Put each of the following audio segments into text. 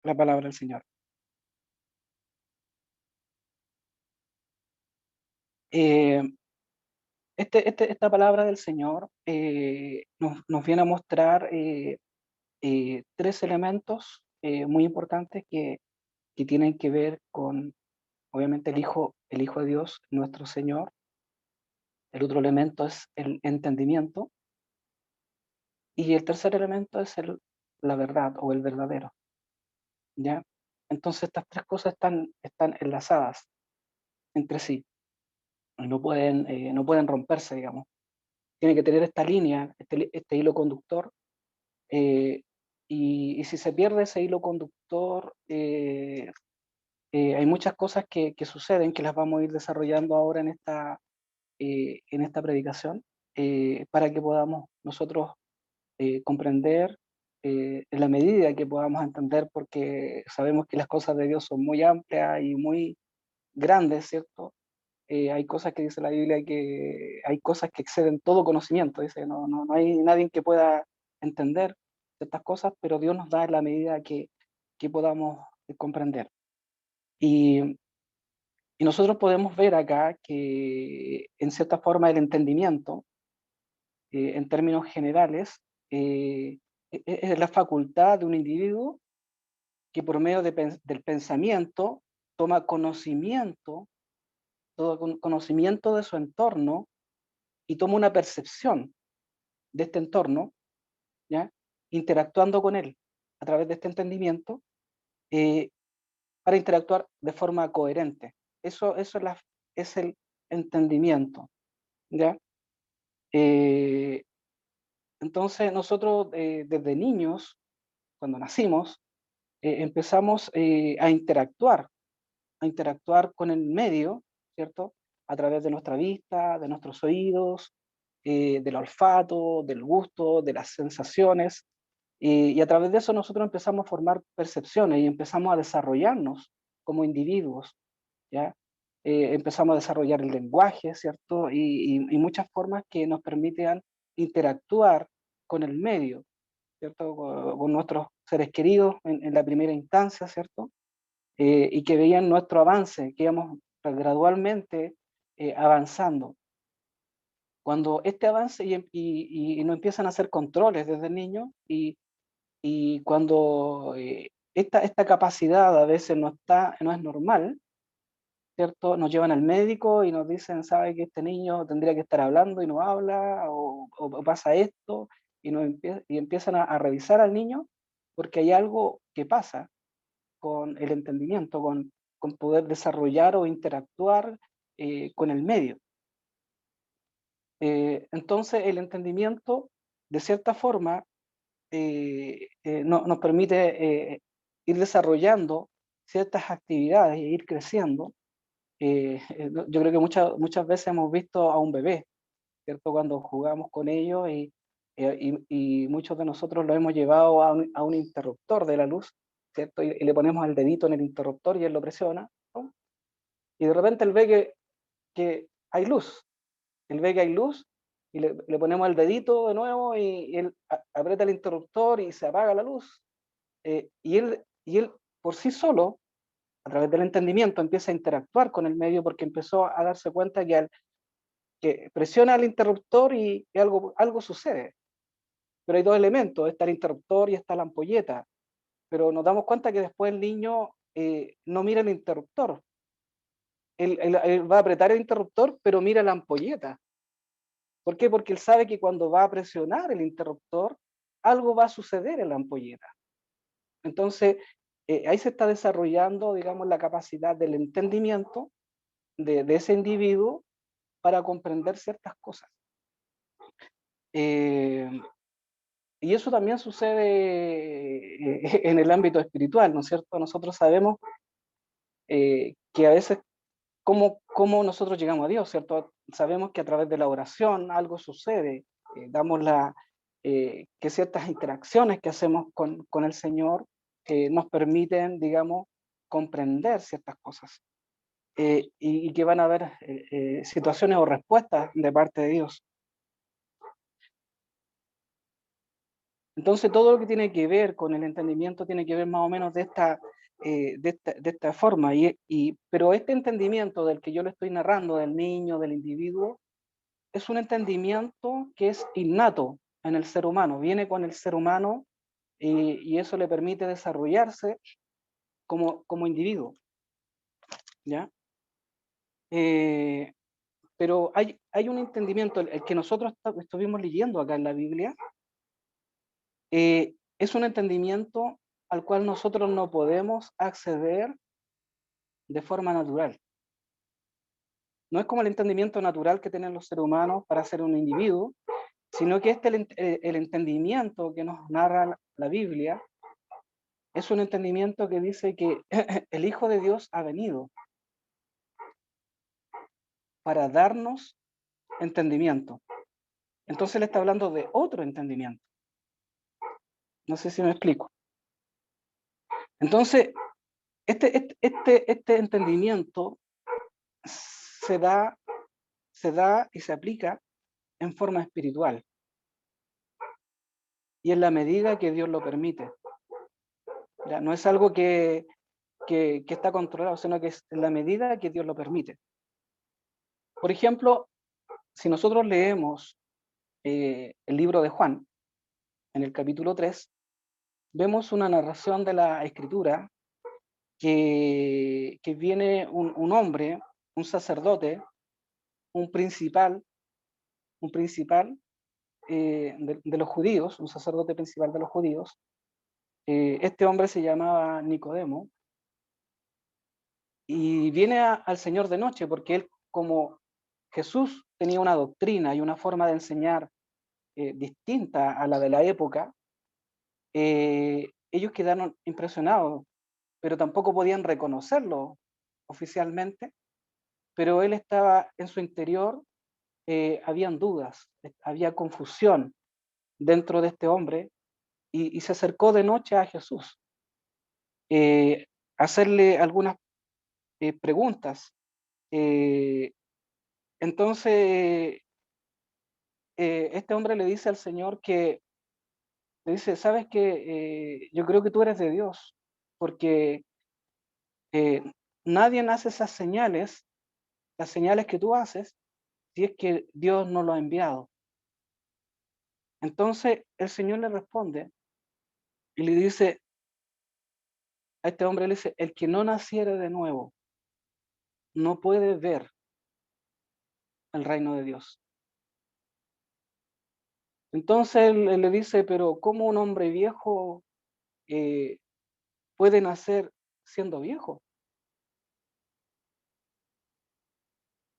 la palabra del Señor. Eh, esta palabra del Señor nos viene a mostrar tres elementos muy importantes que tienen que ver con, obviamente, el Hijo de Dios, nuestro Señor. El otro elemento es el entendimiento. Y el tercer elemento es la verdad o el verdadero, ¿ya? Entonces estas tres cosas están enlazadas entre sí, y no pueden romperse, digamos. Tiene que tener esta línea, este hilo conductor, eh, y si se pierde ese hilo conductor, hay muchas cosas que suceden, que las vamos a ir desarrollando ahora en esta predicación, para que podamos nosotros comprender en la medida que podamos entender, porque sabemos que las cosas de Dios son muy amplias y muy grandes, ¿cierto? Hay cosas que dice la Biblia, que hay cosas que exceden todo conocimiento, dice, no hay nadie que pueda entender ciertas cosas, pero Dios nos da en la medida que podamos comprender. Y, y nosotros podemos ver acá que en cierta forma el entendimiento, en términos generales, es la facultad de un individuo que por medio del pensamiento toma conocimiento, todo conocimiento de su entorno y toma una percepción de este entorno, ¿ya? Interactuando con él a través de este entendimiento, eh, para interactuar de forma coherente. Eso es el entendimiento, ¿ya? Eh, entonces nosotros desde niños, cuando nacimos, empezamos a interactuar con el medio, ¿cierto? A través de nuestra vista, de nuestros oídos, del olfato, del gusto, de las sensaciones, y a través de eso nosotros empezamos a formar percepciones y empezamos a desarrollarnos como individuos, ¿ya? Empezamos a desarrollar el lenguaje, ¿cierto? Y muchas formas que nos permitan interactuar con el medio, ¿cierto? Con nuestros seres queridos en la primera instancia, ¿cierto? Y que veían nuestro avance, que íbamos gradualmente avanzando. Cuando este avance y nos empiezan a hacer controles desde niño y cuando esta capacidad a veces no es normal, ¿cierto? Nos llevan al médico y nos dicen, sabe que este niño tendría que estar hablando y no habla, o pasa esto, y empiezan a revisar al niño porque hay algo que pasa con el entendimiento, con poder desarrollar o interactuar con el medio. Entonces, el entendimiento, de cierta forma, nos permite ir desarrollando ciertas actividades e ir creciendo. Yo creo que muchas veces hemos visto a un bebé, ¿cierto? Cuando jugamos con ellos y muchos de nosotros lo hemos llevado a un interruptor de la luz, ¿cierto? Y le ponemos el dedito en el interruptor y él lo presiona, ¿no? Y de repente él ve que hay luz, él ve que hay luz y le ponemos el dedito de nuevo y él aprieta el interruptor y se apaga la luz. Y él por sí solo, a través del entendimiento, empieza a interactuar con el medio porque empezó a darse cuenta que presiona el interruptor y algo sucede. Pero hay dos elementos, está el interruptor y está la ampolleta. Pero nos damos cuenta que después el niño no mira el interruptor. Él va a apretar el interruptor, pero mira la ampolleta. ¿Por qué? Porque él sabe que cuando va a presionar el interruptor, algo va a suceder en la ampolleta. Entonces, ahí se está desarrollando, digamos, la capacidad del entendimiento de ese individuo para comprender ciertas cosas. Eh, y eso también sucede en el ámbito espiritual, ¿no es cierto? Nosotros sabemos que a veces cómo nosotros llegamos a Dios, ¿cierto? Sabemos que a través de la oración algo sucede, damos que ciertas interacciones que hacemos con el Señor nos permiten, digamos, comprender ciertas cosas y que van a haber situaciones o respuestas de parte de Dios. Entonces todo lo que tiene que ver con el entendimiento tiene que ver más o menos de esta forma, pero este entendimiento del que yo le estoy narrando, del niño, del individuo, es un entendimiento que es innato en el ser humano, viene con el ser humano y eso le permite desarrollarse como individuo, ¿ya? Eh, pero hay un entendimiento, el que nosotros estuvimos leyendo acá en la Biblia, es un entendimiento al cual nosotros no podemos acceder de forma natural. No es como el entendimiento natural que tienen los seres humanos para ser un individuo, sino que el entendimiento que nos narra la Biblia es un entendimiento que dice que el Hijo de Dios ha venido para darnos entendimiento. Entonces le está hablando de otro entendimiento. No sé si me explico. Entonces, este entendimiento se da, se da y se aplica en forma espiritual y en la medida que Dios lo permite. ¿Ya? No es algo que está controlado, sino que es en la medida que Dios lo permite. Por ejemplo, si nosotros leemos el libro de Juan, en el capítulo 3, vemos una narración de la Escritura que viene un hombre, un sacerdote, un principal de los judíos, un sacerdote principal de los judíos. Este hombre se llamaba Nicodemo y viene al Señor de noche porque él, como Jesús tenía una doctrina y una forma de enseñar distinta a la de la época, ellos quedaron impresionados, pero tampoco podían reconocerlo oficialmente, pero él estaba en su interior, habían dudas, había confusión dentro de este hombre y se acercó de noche a Jesús, a hacerle algunas preguntas. Eh, entonces, este hombre le dice al Señor le dice, sabes que yo creo que tú eres de Dios, porque eh, nadie hace esas señales, las señales que tú haces, si es que Dios no lo ha enviado. Entonces el Señor le responde y le dice, a este hombre le dice, el que no naciere de nuevo no puede ver el reino de Dios. Entonces él le dice, pero ¿cómo un hombre viejo eh, puede nacer siendo viejo?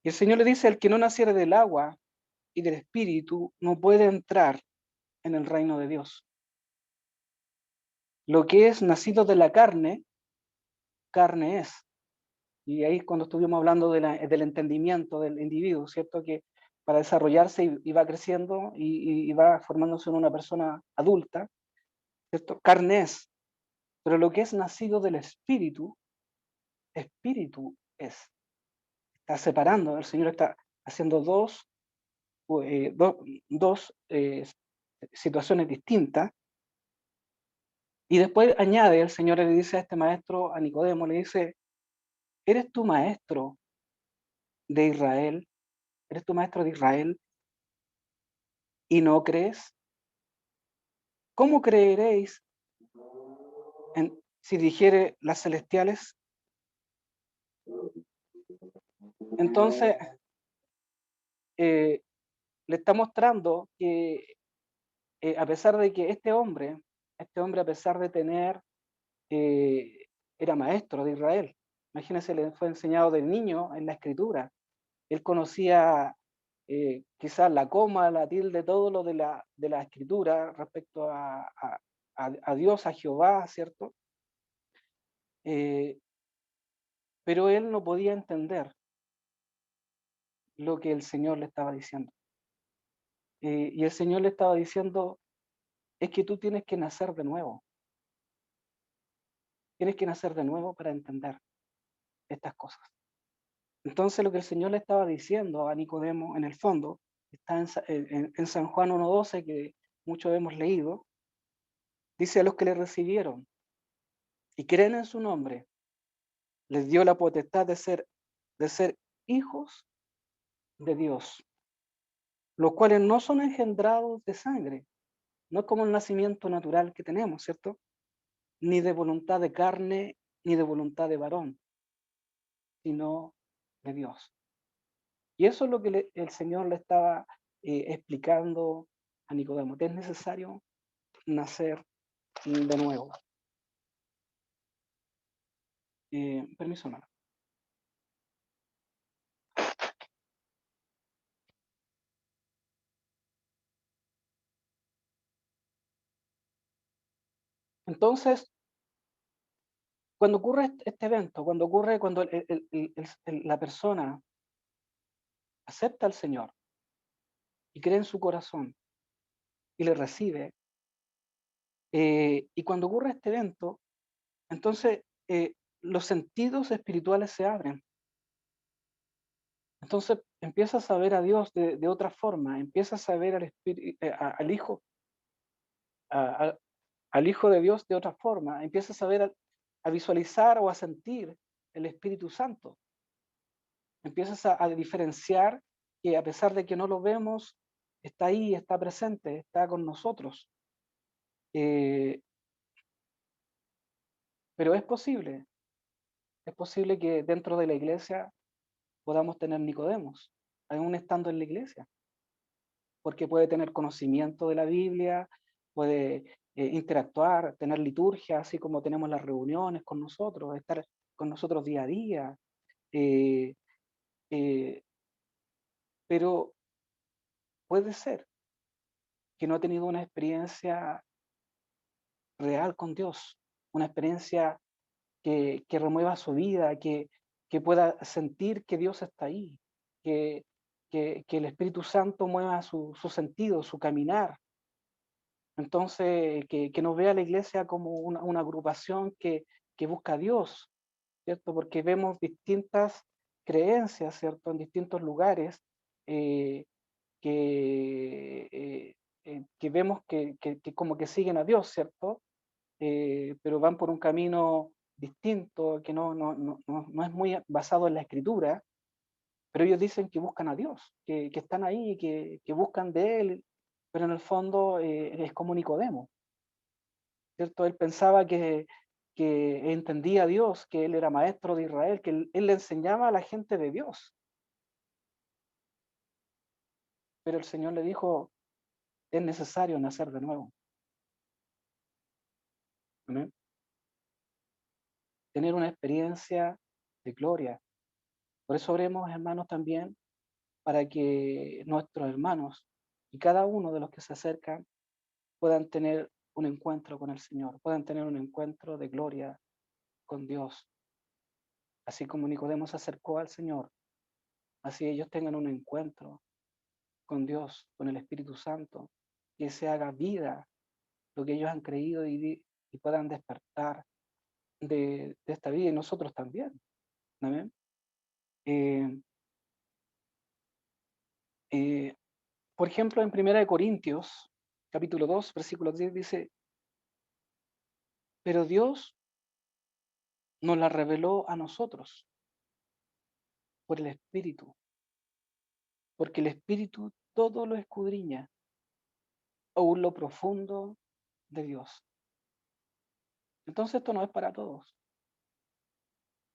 Y el Señor le dice, el que no naciere del agua y del espíritu no puede entrar en el reino de Dios. Lo que es nacido de la carne, carne es. Y ahí cuando estuvimos hablando del entendimiento del individuo, ¿cierto? Que para desarrollarse y va creciendo y va formándose en una persona adulta, ¿cierto? Carne es. Pero lo que es nacido del espíritu, espíritu es. Está separando, el Señor está haciendo eh, do- dos situaciones distintas. Y después añade, el Señor le dice a este maestro, a Nicodemo, le dice, ¿eres tu maestro de Israel? ¿Eres tu maestro de Israel y no crees? ¿Cómo creeréis si dijere las celestiales? Entonces, eh, le está mostrando que a pesar de que este hombre a pesar de tener, eh, era maestro de Israel, imagínense, le fue enseñado del niño en la escritura, él conocía quizás la coma, la tilde, todo lo de la escritura respecto a Dios, a Jehová, ¿cierto? Eh, pero él no podía entender lo que el Señor le estaba diciendo. Y el Señor le estaba diciendo, es que tú tienes que nacer de nuevo para entender estas cosas. Entonces lo que el Señor le estaba diciendo a Nicodemo, en el fondo, está en San Juan 1.12, que muchos hemos leído, Dice: a los que le recibieron y creen en su nombre, les dio la potestad de ser hijos de Dios, los cuales no son engendrados de sangre, no es como el nacimiento natural que tenemos, ¿cierto? Ni de voluntad de carne, ni de voluntad de varón, sino de Dios. Y eso es lo que el Señor le estaba explicando a Nicodemo. Te es necesario nacer de nuevo. Permiso, hermano. Entonces, cuando ocurre este evento, cuando la persona acepta al Señor y cree en su corazón y le recibe, y cuando ocurre este evento, entonces los sentidos espirituales se abren. Entonces empiezas a ver a Dios de otra forma, empiezas a ver al Hijo, a- a- al Hijo de Dios de otra forma, empiezas a ver, a visualizar o a sentir el Espíritu Santo. Empiezas a diferenciar que a pesar de que no lo vemos, está ahí, está presente, está con nosotros. Eh, pero es posible que dentro de la iglesia podamos tener Nicodemos, aún estando en la iglesia, porque puede tener conocimiento de la Biblia, puede interactuar, tener liturgia, así como tenemos las reuniones con nosotros, estar con nosotros día a día. eh, eh, pero puede ser que no ha tenido una experiencia real con Dios, una experiencia que remueva su vida, que pueda sentir que Dios está ahí, que, que el Espíritu Santo mueva su sentido, su caminar. Entonces, que no vea a la iglesia como una agrupación que busca a Dios, ¿cierto? Porque vemos distintas creencias, ¿cierto? En distintos lugares, eh, que vemos que como que siguen a Dios, ¿cierto? Pero van por un camino distinto, que no es muy basado en la escritura, pero ellos dicen que buscan a Dios, que están ahí, que buscan de Él, pero en el fondo es como Nicodemo, ¿cierto? Él pensaba que entendía a Dios, que Él era maestro de Israel, que él le enseñaba a la gente de Dios, pero el Señor le dijo, es necesario nacer de nuevo. ¿Amén? Tener una experiencia de gloria. Por eso oremos, hermanos, también para que nuestros hermanos y cada uno de los que se acercan puedan tener un encuentro con el Señor, puedan tener un encuentro de gloria con Dios. Así como Nicodemo se acercó al Señor, así ellos tengan un encuentro con Dios, con el Espíritu Santo, que se haga vida lo que ellos han creído y puedan despertar de esta vida y nosotros también. ¿Amén? Eh, eh, por ejemplo, en 1 Corintios, capítulo 2 versículo 10 dice, pero Dios nos la reveló a nosotros por el Espíritu, porque el Espíritu todo lo escudriña, aún lo profundo de Dios. Entonces esto no es para todos.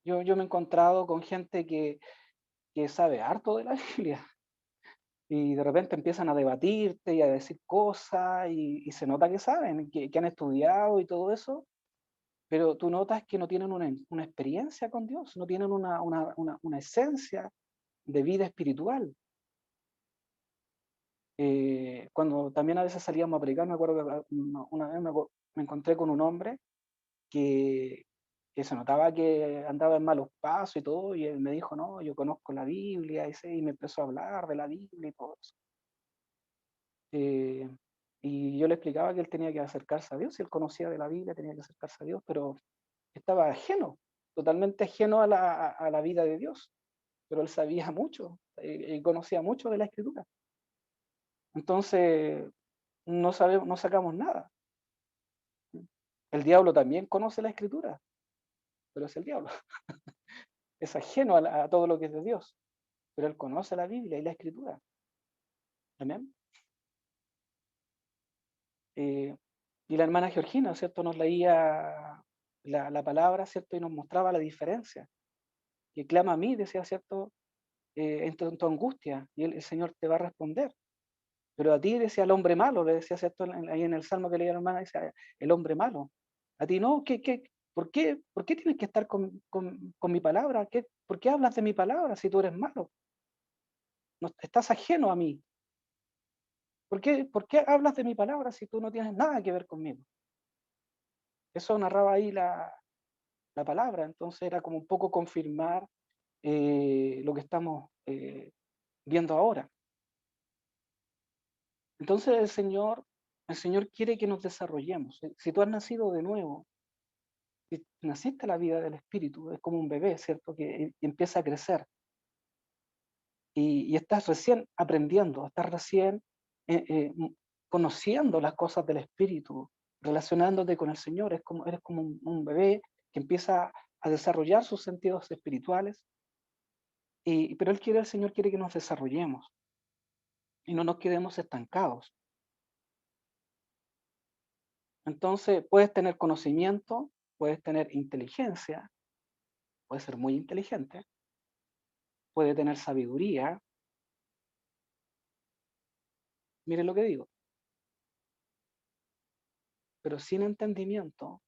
Yo me he encontrado con gente que sabe harto de la Biblia y de repente empiezan a debatirte y a decir cosas y se nota que saben, que han estudiado y todo eso, pero tú notas que no tienen una experiencia con Dios, no tienen una esencia de vida espiritual. Cuando también a veces salíamos a predicar, me acuerdo que una vez me encontré con un hombre que, que se notaba que andaba en malos pasos y todo, y él me dijo, no, yo conozco la Biblia, y me empezó a hablar de la Biblia y todo eso. Eh, y yo le explicaba que él tenía que acercarse a Dios, si él conocía de la Biblia, tenía que acercarse a Dios, pero estaba ajeno, totalmente ajeno a la vida de Dios, pero él sabía mucho, y conocía mucho de la Escritura. Entonces, no sacamos nada. El diablo también conoce la Escritura, pero es el diablo. Es ajeno a todo lo que es de Dios, pero él conoce la Biblia y la Escritura. Amén. Eh, y la hermana Georgina, ¿cierto? Nos leía la palabra, ¿cierto? Y nos mostraba la diferencia. Que clama a mí, decía, ¿cierto? En tu angustia, y el Señor te va a responder. Pero a ti, decía el hombre malo, le decía, ¿cierto? Ahí en el Salmo que leía la hermana, decía, el hombre malo. A ti no, ¿por qué tienes que estar con mi palabra? ¿Por qué hablas de mi palabra si tú eres malo? No, estás ajeno a mí. ¿Por qué hablas de mi palabra si tú no tienes nada que ver conmigo? Eso narraba ahí la palabra, entonces era como un poco confirmar lo que estamos viendo ahora. Entonces el Señor quiere que nos desarrollemos. Si tú has nacido de nuevo, si naciste a la vida del Espíritu, es como un bebé, ¿cierto? Que empieza a crecer y estás recién aprendiendo, estás recién eh, eh, m- conociendo las cosas del Espíritu, relacionándote con el Señor. Eres como un bebé que empieza a desarrollar sus sentidos espirituales, pero el Señor quiere que nos desarrollemos y no nos quedemos estancados. Entonces, puedes tener conocimiento, puedes tener inteligencia, puedes ser muy inteligente, puede tener sabiduría. Mire lo que digo, pero sin entendimiento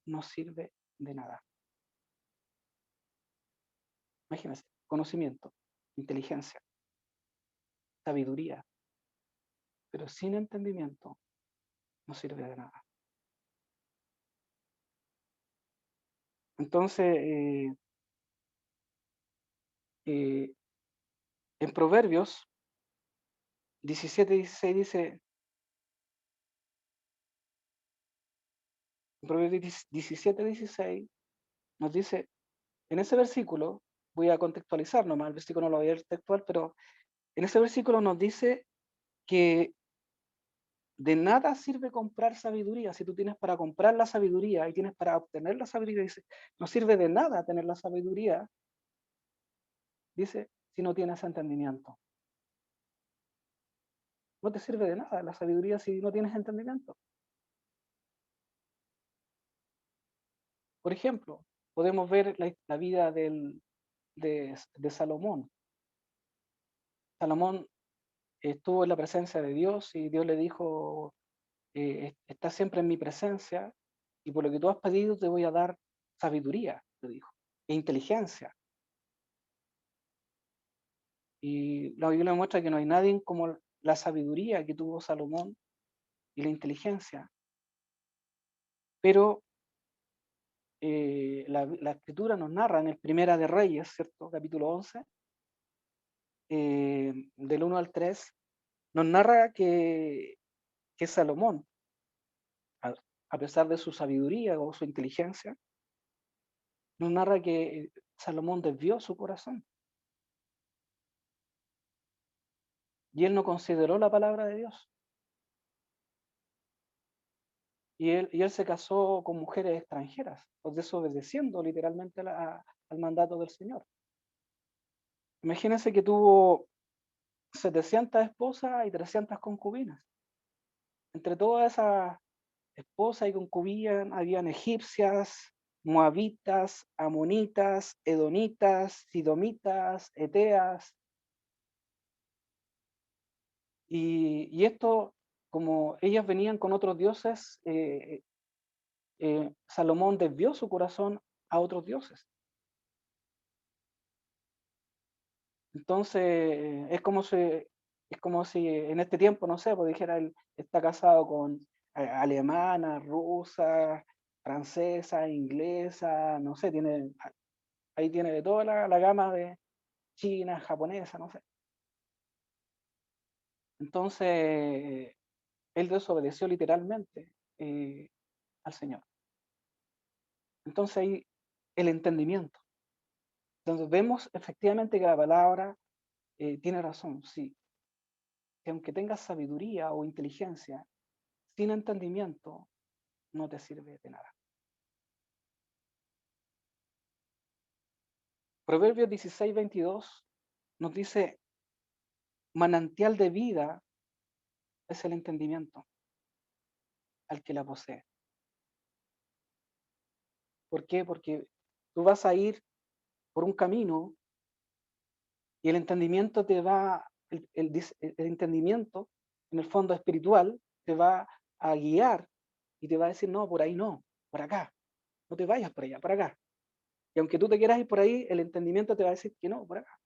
no sirve de nada. Imagínense, conocimiento, inteligencia, sabiduría, pero sin entendimiento no sirve de nada. Entonces, eh, en Proverbios 17:16 dice, en Proverbios 17:16 nos dice, en ese versículo, voy a contextualizar nomás, el versículo no lo voy a leer textual, pero en ese versículo nos dice que de nada sirve comprar sabiduría. Si tú tienes para comprar la sabiduría y tienes para obtener la sabiduría, dice, no sirve de nada tener la sabiduría, dice, si no tienes entendimiento. No te sirve de nada la sabiduría si no tienes entendimiento. Por ejemplo, podemos ver la vida de Salomón. Salomón estuvo en la presencia de Dios y Dios le dijo, estás siempre en mi presencia y por lo que tú has pedido te voy a dar sabiduría, le dijo, e inteligencia. Y la Biblia muestra que no hay nadie como la sabiduría que tuvo Salomón y la inteligencia. Pero la escritura nos narra en el Primera de Reyes, ¿cierto? Capítulo 11, del 1 al 3, nos narra que Salomón, a, a pesar de su sabiduría o su inteligencia, nos narra que Salomón desvió su corazón y él no consideró la palabra de Dios. Y él se casó con mujeres extranjeras, pues desobedeciendo literalmente al mandato del Señor. Imagínense que tuvo 700 esposas y 300 concubinas. Entre todas esas esposas y concubinas habían egipcias, moabitas, amonitas, edonitas, sidomitas, eteas. Y esto, como ellas venían con otros dioses, Salomón desvió su corazón a otros dioses. Entonces, es como si en este tiempo, no sé, pues dijera, él está casado con alemana, rusa, francesa, inglesa, no sé, ahí tiene de toda la gama de china, japonesa, no sé. Entonces, él desobedeció literalmente al Señor. Entonces, ahí el entendimiento. Entonces, vemos efectivamente que la palabra tiene razón, sí, que aunque tengas sabiduría o inteligencia, sin entendimiento no te sirve de nada. Proverbios 16:22 nos dice, manantial de vida es el entendimiento al que la posee. ¿Por qué? Porque tú vas a ir por un camino y el entendimiento te va, el entendimiento en el fondo espiritual te va a guiar y te va a decir, no, por ahí no, por acá, no te vayas por allá, por acá. Y aunque tú te quieras ir por ahí, el entendimiento te va a decir que no, por acá,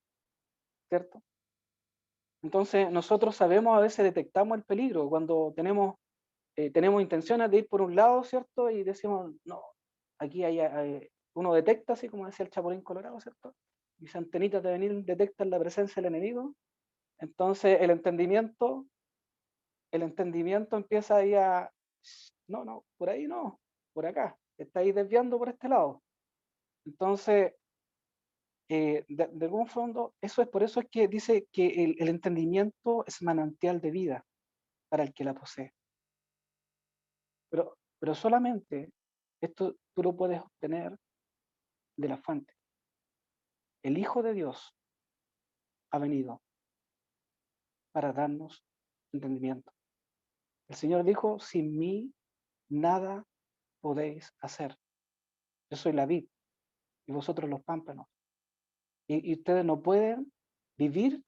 ¿cierto? Entonces nosotros sabemos, a veces detectamos el peligro cuando tenemos intenciones de ir por un lado, ¿cierto? Y decimos, no, aquí uno detecta, así como decía el Chapulín Colorado, ¿cierto? Mis antenitas de venir detectan la presencia del enemigo. Entonces el entendimiento empieza ahí no, no, por ahí no, por acá, te estáis desviando por este lado. Entonces, de algún fondo, eso es por eso es que dice que el entendimiento es manantial de vida para el que la posee. Pero solamente esto tú lo puedes obtener de la fuente. El Hijo de Dios ha venido para darnos entendimiento. El Señor dijo, sin mí nada podéis hacer. Yo soy la vid y vosotros los pámpanos. Y ustedes no pueden vivir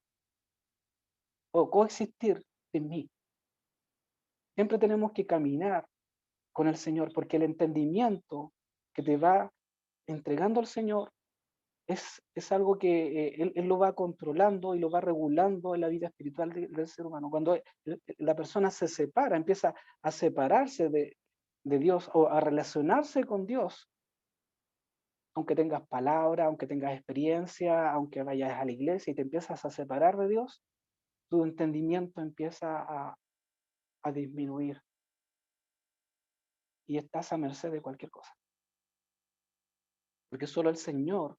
o coexistir sin mí. Siempre tenemos que caminar con el Señor porque el entendimiento que te va entregando el Señor es algo que él lo va controlando y lo va regulando en la vida espiritual del ser humano. Cuando la persona se separa, empieza a separarse de Dios o a relacionarse con Dios, aunque tengas palabra, aunque tengas experiencia, aunque vayas a la iglesia y te empiezas a separar de Dios, tu entendimiento empieza a disminuir y estás a merced de cualquier cosa, porque solo el Señor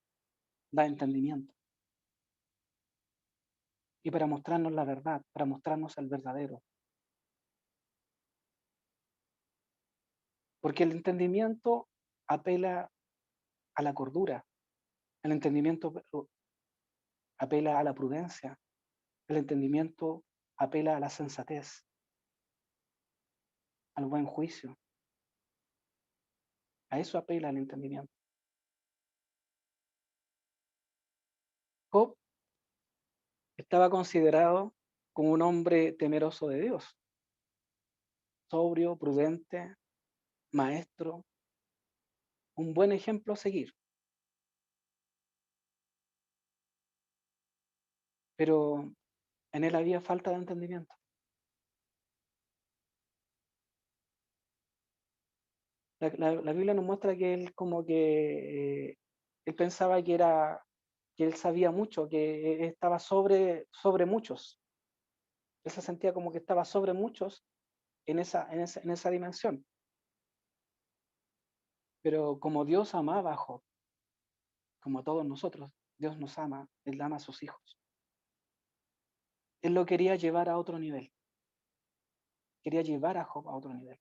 da entendimiento. Y para mostrarnos la verdad, para mostrarnos el verdadero. Porque el entendimiento apela a la cordura, el entendimiento apela a la prudencia, el entendimiento apela a la sensatez, al buen juicio. A eso apela el entendimiento. Job estaba considerado como un hombre temeroso de Dios, sobrio, prudente, maestro, un buen ejemplo a seguir. Pero en él había falta de entendimiento. La Biblia nos muestra que él como que él pensaba que él sabía mucho, que estaba sobre muchos. Él se sentía como que estaba sobre muchos en esa dimensión. Pero como Dios amaba a Job, como a todos nosotros, Dios nos ama, Él ama a sus hijos. Él lo quería llevar a otro nivel. Quería llevar a Job a otro nivel.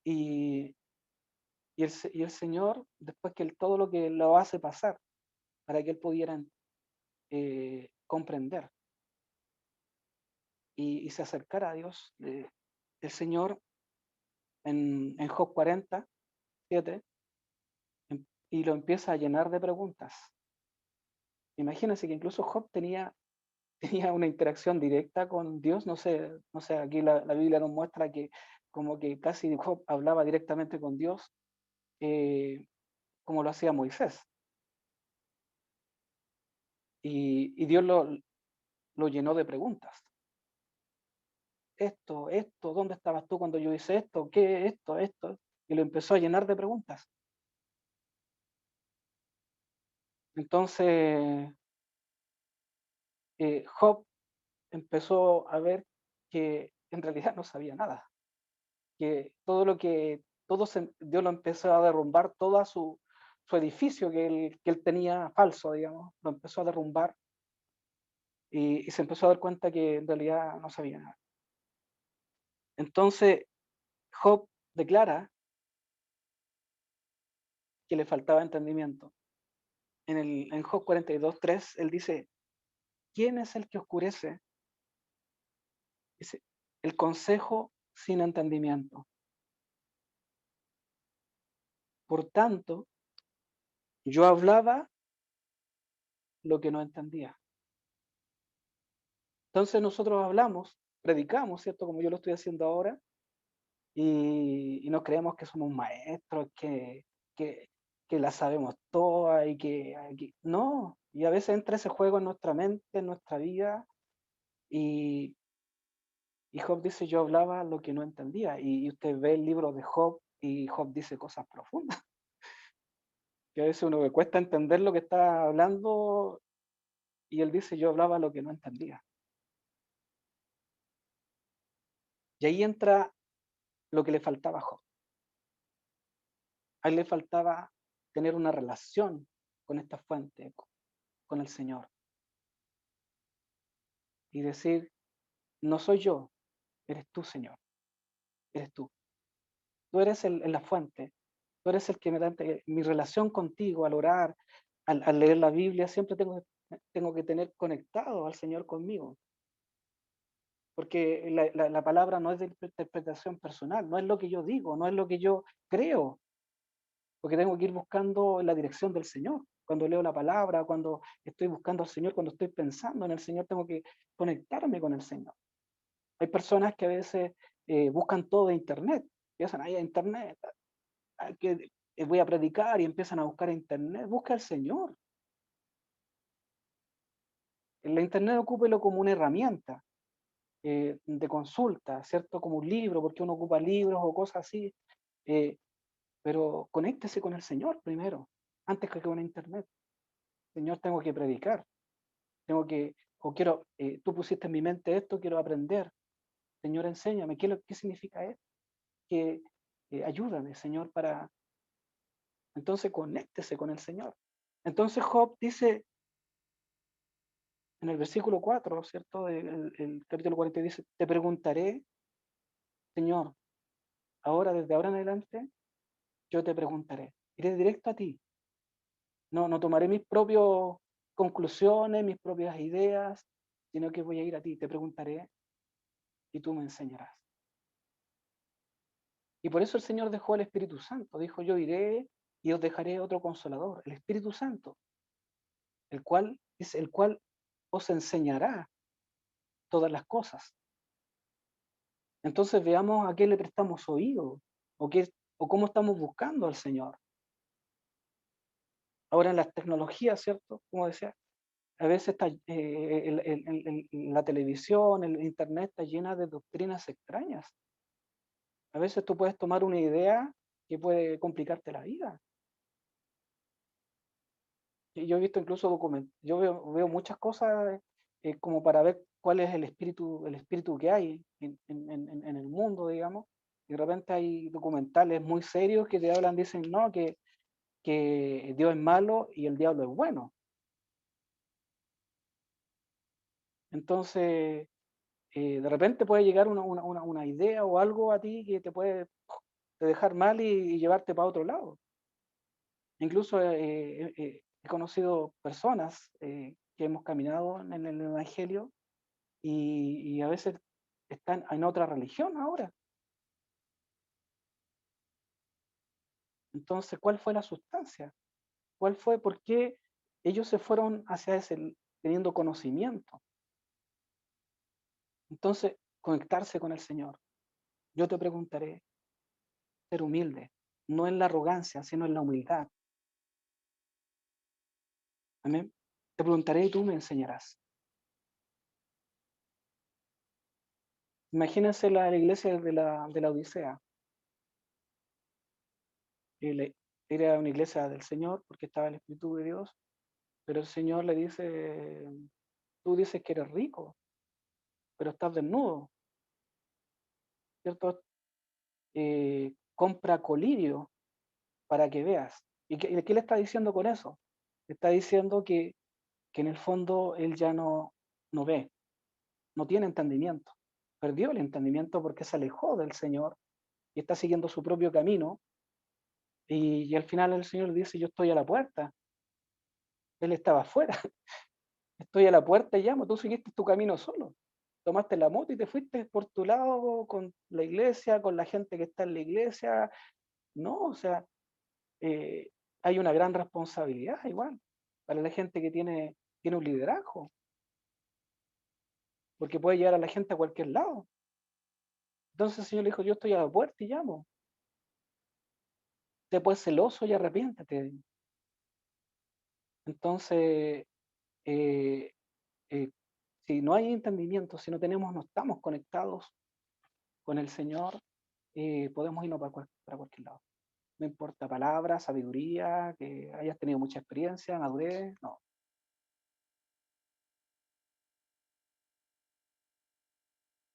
Y, y el Señor, después que todo lo que lo hace pasar, para que él pudiera comprender y se acercara a Dios, el Señor en Job 47, y lo empieza a llenar de preguntas. Imagínense que incluso Job tenía una interacción directa con Dios, no sé, aquí la Biblia nos muestra que como que casi Job hablaba directamente con Dios, como lo hacía Moisés. Y Dios lo llenó de preguntas. Esto, ¿dónde estabas tú cuando yo hice esto? ¿Qué? Esto. Y lo empezó a llenar de preguntas. Entonces, Job empezó a ver que en realidad no sabía nada, que Dios lo empezó a derrumbar, todo su edificio que él tenía falso, digamos, lo empezó a derrumbar y se empezó a dar cuenta que en realidad no sabía nada. Entonces, Job declara que le faltaba entendimiento. En Job 42:3, él dice: ¿quién es el que oscurece? Dice, el consejo sin entendimiento. Por tanto, yo hablaba lo que no entendía. Entonces nosotros hablamos, predicamos, ¿cierto? Como yo lo estoy haciendo ahora, y nos creemos que somos maestros, que, que la sabemos todas y no, y a veces entra ese juego en nuestra mente, en nuestra vida, y, y Job dice, yo hablaba lo que no entendía, y usted ve el libro de Job, y Job dice cosas profundas, que a veces uno le cuesta entender lo que está hablando, y él dice, yo hablaba lo que no entendía. Y ahí entra lo que le faltaba a Job. A él le faltaba tener una relación con esta fuente, con el Señor, y decir, no soy yo, eres tú, Señor, eres tú. Tú eres la fuente, tú eres el que me da mi relación contigo al orar, al leer la Biblia, siempre tengo que tener conectado al Señor conmigo, porque la palabra no es de interpretación personal, no es lo que yo digo, no es lo que yo creo, porque tengo que ir buscando la dirección del Señor. Cuando leo la palabra, cuando estoy buscando al Señor, cuando estoy pensando en el Señor, tengo que conectarme con el Señor. Hay personas que a veces buscan todo de internet, empiezan ahí a internet, que voy a predicar y empiezan a buscar a internet, busca al Señor. En la internet ocúpelo como una herramienta de consulta, ¿cierto? Como un libro, porque uno ocupa libros o cosas así, eh, pero conéctese con el Señor primero, antes que con internet. Señor, tengo que predicar, o quiero, tú pusiste en mi mente esto, quiero aprender. Señor, enséñame, ¿qué significa esto? Que ayúdame, Señor, para... Entonces, conéctese con el Señor. Entonces Job dice en el versículo 4, ¿cierto? El capítulo 40 dice, te preguntaré, Señor, ahora, desde ahora en adelante, yo te preguntaré. Iré directo a ti. No tomaré mis propias conclusiones, mis propias ideas, sino que voy a ir a ti. Te preguntaré y tú me enseñarás. Y por eso el Señor dejó al Espíritu Santo. Dijo, yo iré y os dejaré otro consolador, el Espíritu Santo, el cual os enseñará todas las cosas. Entonces veamos a qué le prestamos oído o cómo estamos buscando al Señor. Ahora en las tecnologías, ¿cierto? Como decía, a veces está, la televisión, el internet está llena de doctrinas extrañas. A veces tú puedes tomar una idea que puede complicarte la vida. Y yo he visto incluso yo veo muchas cosas como para ver cuál es el espíritu que hay en el mundo, digamos. Y de repente hay documentales muy serios que te hablan, dicen, no, que Dios es malo y el diablo es bueno. Entonces, de repente puede llegar una idea o algo a ti que te puede dejar mal y llevarte para otro lado. Incluso he conocido personas que hemos caminado en el Evangelio y a veces están en otra religión ahora. Entonces, ¿cuál fue la sustancia? ¿Por qué ellos se fueron hacia ese teniendo conocimiento? Entonces, conectarse con el Señor. Yo te preguntaré, ser humilde, no en la arrogancia, sino en la humildad. Amén. Te preguntaré y tú me enseñarás. Imagínense la iglesia de la Odisea. Era una iglesia del Señor porque estaba el Espíritu de Dios, pero el Señor le dice, tú dices que eres rico, pero estás desnudo, ¿cierto? Compra colirio para que veas. ¿Y qué le está diciendo con eso? Le está diciendo que en el fondo él ya no ve, no tiene entendimiento. Perdió el entendimiento porque se alejó del Señor y está siguiendo su propio camino, y al final el Señor le dice, yo estoy a la puerta. Él estaba afuera, estoy a la puerta y llamo, tú seguiste tu camino solo. Tomaste la moto y te fuiste por tu lado con la iglesia, con la gente que está en la iglesia. No, o sea, eh, hay una gran responsabilidad igual para la gente que tiene un liderazgo, porque puede llevar a la gente a cualquier lado. Entonces el Señor le dijo, yo estoy a la puerta y llamo. Sé pues celoso y arrepiéntete. Entonces, eh, eh, si no hay entendimiento, si no estamos conectados con el Señor, podemos irnos para cualquier lado. No importa palabra, sabiduría, que hayas tenido mucha experiencia, madurez, no.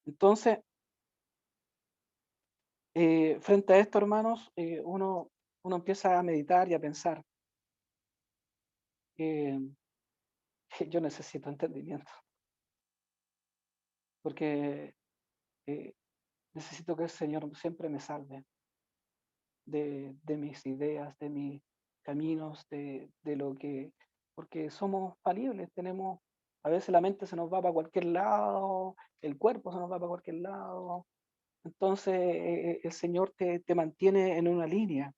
Entonces, frente a esto, hermanos, uno empieza a meditar y a pensar que, que yo necesito entendimiento, porque eh, necesito que el Señor siempre me salve de mis ideas, de mis caminos, de lo que, porque somos falibles, tenemos, a veces la mente se nos va para cualquier lado, el cuerpo se nos va para cualquier lado, entonces el Señor te mantiene en una línea.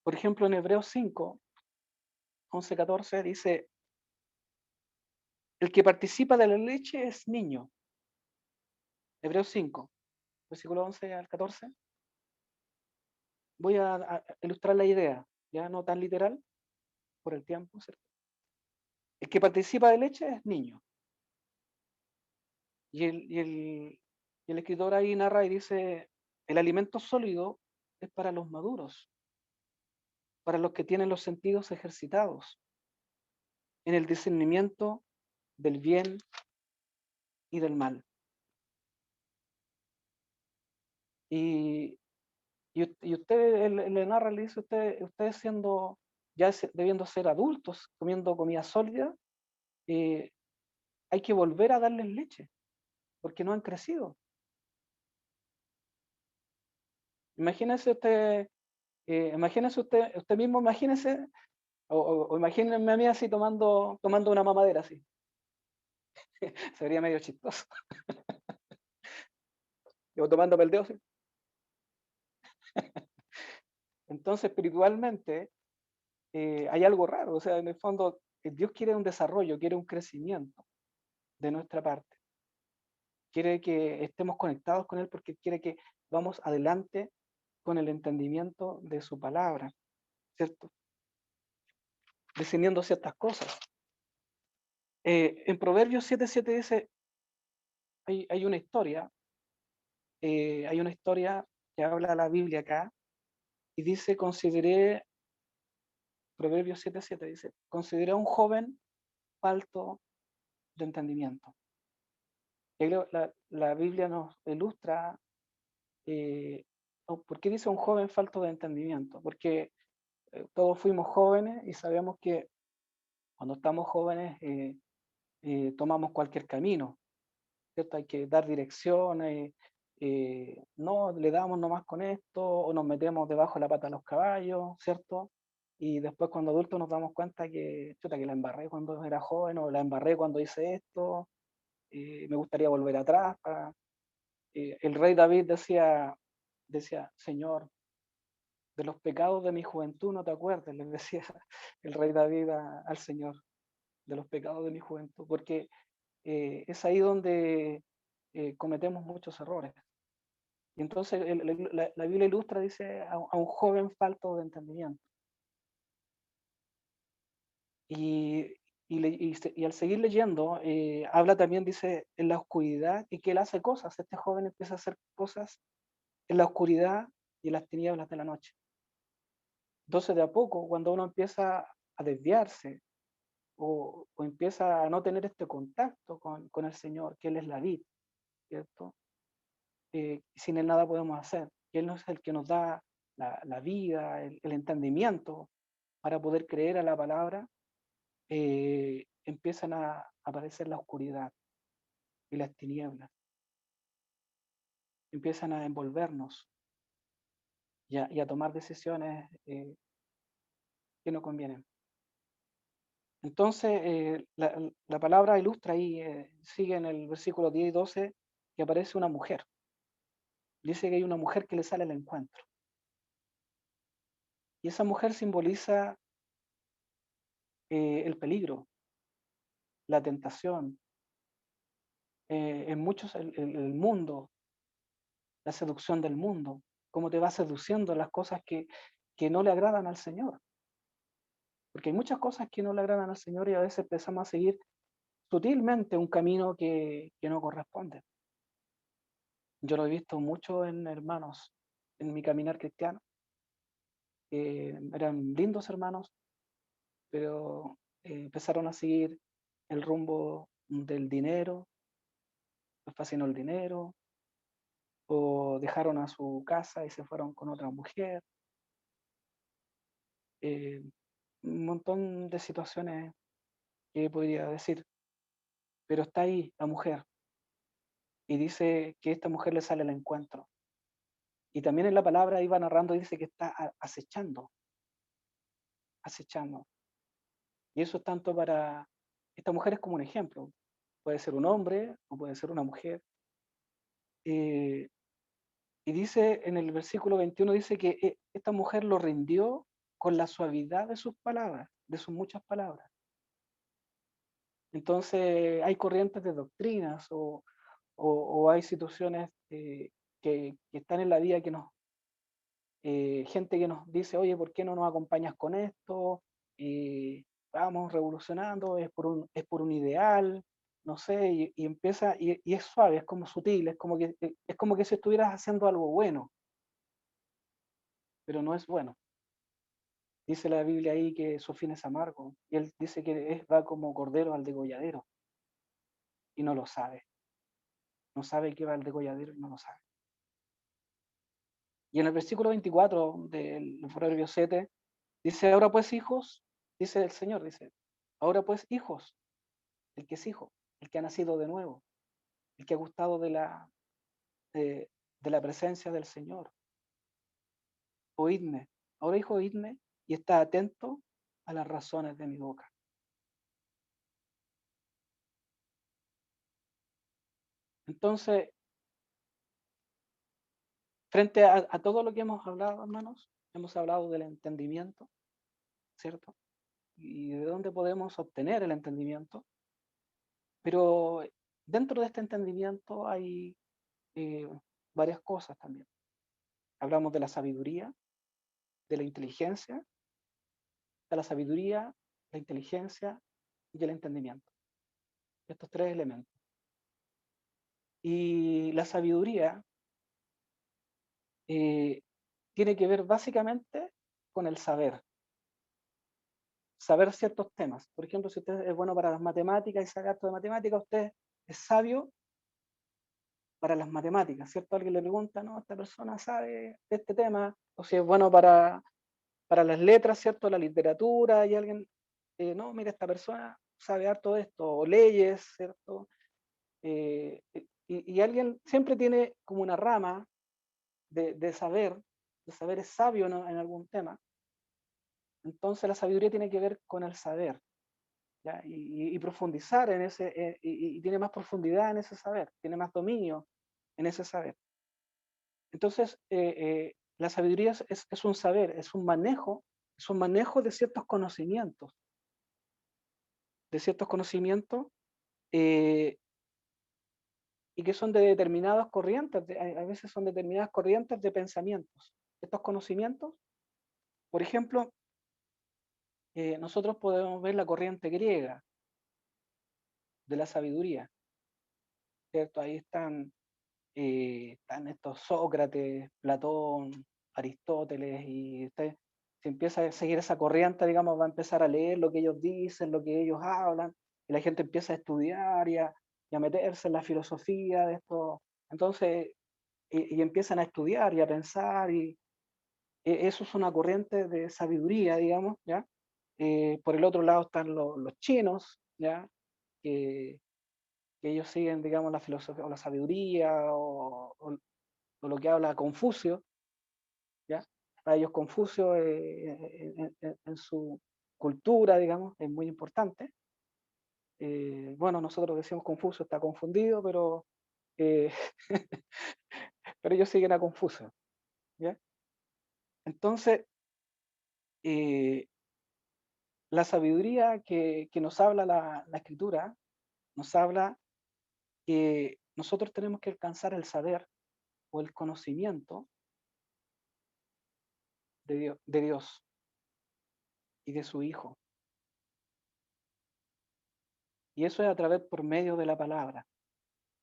Por ejemplo, en Hebreos 5, 11, 14 dice, el que participa de la leche es niño. Hebreos 5, versículo 11 al 14. Voy a ilustrar la idea, ya no tan literal por el tiempo, ¿cierto? El que participa de leche es niño. Y el escritor ahí narra y dice, el alimento sólido es para los maduros, para los que tienen los sentidos ejercitados en el discernimiento del bien y del mal. Y, y usted le narra, le dice, ustedes siendo, debiendo ser adultos, comiendo comida sólida, eh, hay que volver a darles leche, porque no han crecido. Imagínese usted, usted mismo, imagínese, o imagínense a mí así tomando una mamadera así. Sería medio chistoso. O tomándome el dedo así. Entonces, espiritualmente, hay algo raro. O sea, en el fondo, Dios quiere un desarrollo, quiere un crecimiento de nuestra parte. Quiere que estemos conectados con Él porque quiere que vamos adelante con el entendimiento de su palabra, ¿cierto? Discerniendo ciertas cosas. En Proverbios 7:7 dice, hay una historia que habla la Biblia acá, y dice, Proverbios 7:7 dice, consideré a un joven falto de entendimiento. Y la Biblia nos ilustra, ¿por qué dice un joven falto de entendimiento? Porque todos fuimos jóvenes y sabemos que cuando estamos jóvenes tomamos cualquier camino, ¿cierto? Hay que dar direcciones, no le damos nomás con esto, o nos metemos debajo de la pata de los caballos, ¿cierto? Y después cuando adultos nos damos cuenta que, chuta, que la embarré cuando era joven, o la embarré cuando hice esto, me gustaría volver atrás. El rey David decía, Señor, de los pecados de mi juventud no te acuerdes, le decía el rey David al Señor, de los pecados de mi juventud, porque es ahí donde cometemos muchos errores. Y entonces la Biblia ilustra, dice, a un joven falto de entendimiento. Y, y al seguir leyendo, habla también, dice, en la oscuridad, y que él hace cosas. Este joven empieza a hacer cosas en la oscuridad y en las tinieblas de la noche. Entonces, de a poco, cuando uno empieza a desviarse o empieza a no tener este contacto con el Señor, que Él es la vid, ¿cierto? Sin Él nada podemos hacer. Que Él no es el que nos da la vida, el entendimiento para poder creer a la palabra, empiezan a aparecer la oscuridad y las tinieblas. empiezan a envolvernos y a tomar decisiones que no convienen. Entonces, la palabra ilustra ahí, sigue en el versículo 10 y 12, que aparece una mujer. Dice que hay una mujer que le sale al encuentro. Y esa mujer simboliza el peligro, la tentación, en muchos el mundo, la seducción del mundo, cómo te va seduciendo las cosas que no le agradan al Señor. Porque hay muchas cosas que no le agradan al Señor y a veces empezamos a seguir sutilmente un camino que no corresponde. Yo lo he visto mucho en hermanos en mi caminar cristiano. Eran lindos hermanos, pero empezaron a seguir el rumbo del dinero, les fascinó el dinero, o dejaron a su casa y se fueron con otra mujer. eh, un montón de situaciones que podría decir, pero está ahí la mujer y dice que esta mujer le sale al encuentro. Y también en la palabra iba narrando, dice que está acechando, acechando. Y eso es tanto para, esta mujer es como un ejemplo, puede ser un hombre o puede ser una mujer. Eh, y dice en el versículo 21, dice que esta mujer lo rindió con la suavidad de sus palabras, de sus muchas palabras. Entonces hay corrientes de doctrinas o hay situaciones que están en la vida que nos, gente que nos dice, oye, ¿por qué no nos acompañas con esto? Vamos revolucionando, es por un ideal, no sé, y empieza, y es suave, es como sutil, es como que si estuvieras haciendo algo bueno, pero no es bueno. Dice la Biblia ahí que su fin es amargo, y él dice que va como cordero al degolladero, y no lo sabe, no sabe que va al degolladero y no lo sabe. Y en el versículo 24 del Proverbio 7, dice, ahora pues hijos, dice el Señor, dice, ahora pues hijos, el que es hijo, el que ha nacido de nuevo, el que ha gustado de la presencia del Señor, oídme, ahora hijo, oídme y está atento a las razones de mi boca. Entonces, frente a todo lo que hemos hablado, hermanos, hemos hablado del entendimiento, ¿cierto? Y de dónde podemos obtener el entendimiento, pero dentro de este entendimiento hay eh, varias cosas también. Hablamos de la sabiduría, de la inteligencia, de la sabiduría, la inteligencia y el entendimiento. Estos tres elementos. Y la sabiduría eh, tiene que ver básicamente con el saber ciertos temas. Por ejemplo, si usted es bueno para las matemáticas y sabe harto de matemáticas, usted es sabio para las matemáticas, ¿cierto? Alguien le pregunta, no, esta persona sabe de este tema, o si es bueno para las letras, ¿cierto? La literatura, y alguien, no, mira, esta persona sabe harto de esto, o leyes, ¿cierto? Y alguien siempre tiene como una rama de saber, de saber es sabio en algún tema. Entonces la sabiduría tiene que ver con el saber, ¿ya? Y profundizar en ese, y tiene más profundidad en ese saber, tiene más dominio en ese saber. Entonces, la sabiduría es un saber, es un manejo de ciertos conocimientos eh, y que son de determinadas corrientes, a veces son determinadas corrientes de pensamientos. Estos conocimientos, por ejemplo, nosotros podemos ver la corriente griega de la sabiduría, ¿cierto? Ahí están estos Sócrates, Platón, Aristóteles, y usted, si empieza a seguir esa corriente, digamos, va a empezar a leer lo que ellos dicen, lo que ellos hablan, y la gente empieza a estudiar y a meterse en la filosofía de esto. Entonces, y empiezan a estudiar y a pensar, y eso es una corriente de sabiduría, digamos, ¿ya? Por el otro lado están los chinos, ¿ya? Que, que ellos siguen, digamos, la filosofía o la sabiduría o lo que habla Confucio, ¿ya? Para ellos Confucio en su cultura, digamos, es muy importante. Bueno, nosotros decimos Confucio está confundido, eh, pero ellos siguen a Confucio, ¿ya? Entonces, eh, la sabiduría que nos habla la Escritura, nos habla que nosotros tenemos que alcanzar el saber o el conocimiento de Dios y de su Hijo. Y eso es a través por medio de la palabra.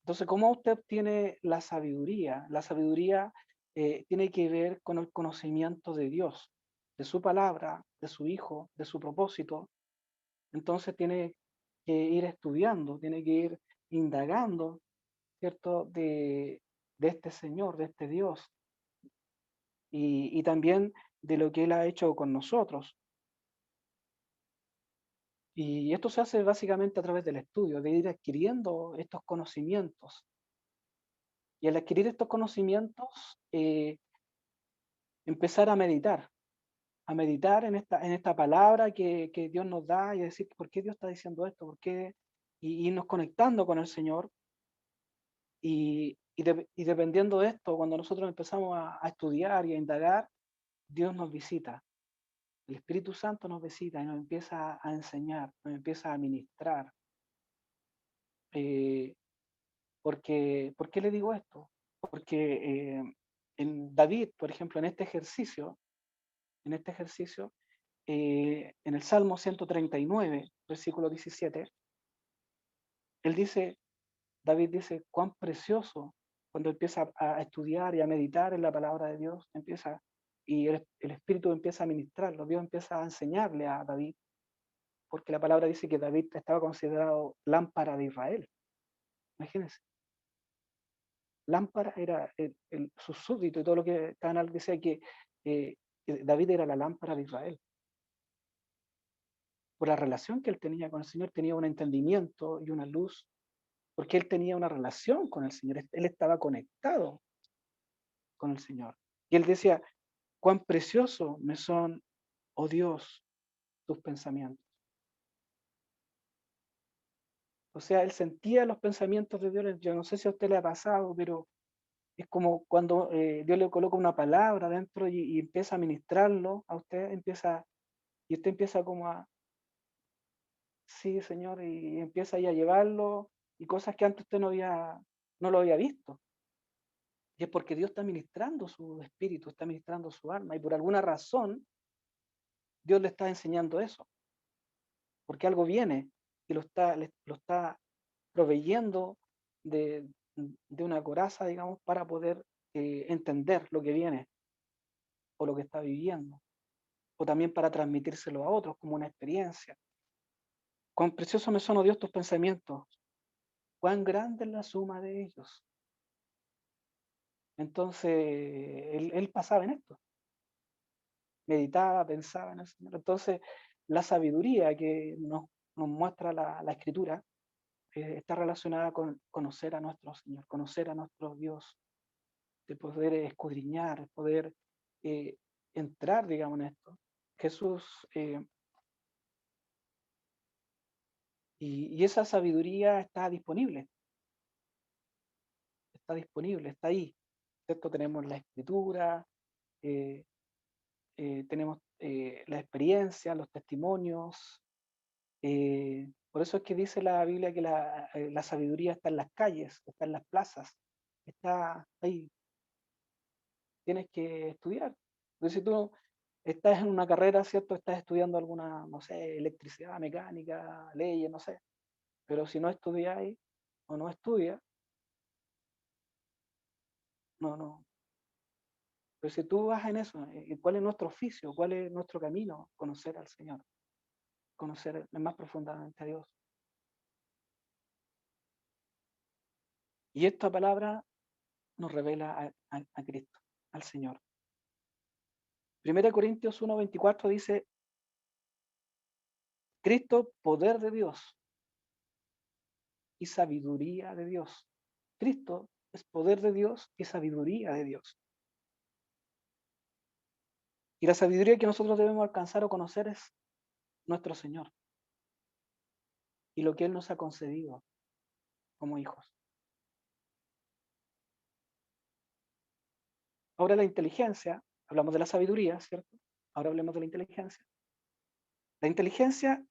Entonces, ¿cómo usted obtiene la sabiduría? La sabiduría tiene que ver con el conocimiento de Dios, de su palabra, de su Hijo, de su propósito. Entonces tiene que ir estudiando, tiene que ir indagando, ¿cierto? De este Señor, de este Dios, y también de lo que Él ha hecho con nosotros. Y esto se hace básicamente a través del estudio, de ir adquiriendo estos conocimientos. Y al adquirir estos conocimientos, empezar a meditar en esta palabra que Dios nos da y decir, ¿por qué Dios está diciendo esto? ¿Por qué? Y irnos conectando con el Señor. Y dependiendo de esto, cuando nosotros empezamos a estudiar y a indagar, Dios nos visita. El Espíritu Santo nos visita y nos empieza a enseñar, nos empieza a ministrar. Eh, ¿Por qué le digo esto? Porque en David, por ejemplo, en este ejercicio, en el Salmo 139, versículo 17, él dice, David dice, cuán precioso, cuando empieza a estudiar y a meditar en la palabra de Dios, y el Espíritu empieza a ministrarlo, Dios empieza a enseñarle a David, porque la palabra dice que David estaba considerado lámpara de Israel. Imagínense, lámpara era su súbdito y todo lo que Canal decía que David era la lámpara de Israel. Por la relación que él tenía con el Señor, tenía un entendimiento y una luz, porque él tenía una relación con el Señor, él estaba conectado con el Señor. Y él decía, cuán precioso me son, oh Dios, tus pensamientos. O sea, él sentía los pensamientos de Dios. Yo no sé si a usted le ha pasado, pero es como cuando Dios le coloca una palabra dentro y empieza a ministrarlo a usted, y usted empieza como sí, Señor, y empieza ahí a llevarlo, y cosas que antes usted no lo había visto. Y es porque Dios está ministrando su espíritu, está ministrando su alma, y por alguna razón Dios le está enseñando eso, porque algo viene y lo está proveyendo de, de una coraza, digamos, para poder entender lo que viene o lo que está viviendo, o también para transmitírselo a otros como una experiencia. Cuán precioso me son, oh Dios, tus pensamientos, cuán grande es la suma de ellos. Entonces, él pasaba en esto, meditaba, pensaba en el Señor. Entonces, la sabiduría que nos muestra la Escritura está relacionada con conocer a nuestro Señor, conocer a nuestro Dios, de poder escudriñar, poder eh, entrar, digamos, en esto. Jesús, y esa sabiduría está disponible, está ahí, ¿cierto? Tenemos la Escritura, eh, tenemos la experiencia, los testimonios. Por eso es que dice la Biblia que la sabiduría está en las calles, está en las plazas, está ahí. Tienes que estudiar. Entonces, si tú estás en una carrera, ¿cierto? Estás estudiando alguna, no sé, electricidad, mecánica, leyes, no sé. Pero si no estudiáis o no estudias, no. Pero si tú vas en eso, ¿cuál es nuestro oficio? ¿Cuál es nuestro camino? Conocer al Señor, conocer más profundamente a Dios. Y esta palabra nos revela a Cristo, al Señor. 1 Corintios 1:24 dice, Cristo, poder de Dios y sabiduría de Dios. Cristo es poder de Dios y sabiduría de Dios. Y la sabiduría que nosotros debemos alcanzar o conocer es nuestro Señor y lo que Él nos ha concedido como hijos. Ahora la inteligencia, hablamos de la sabiduría, ¿cierto? Ahora hablemos de la inteligencia. La inteligencia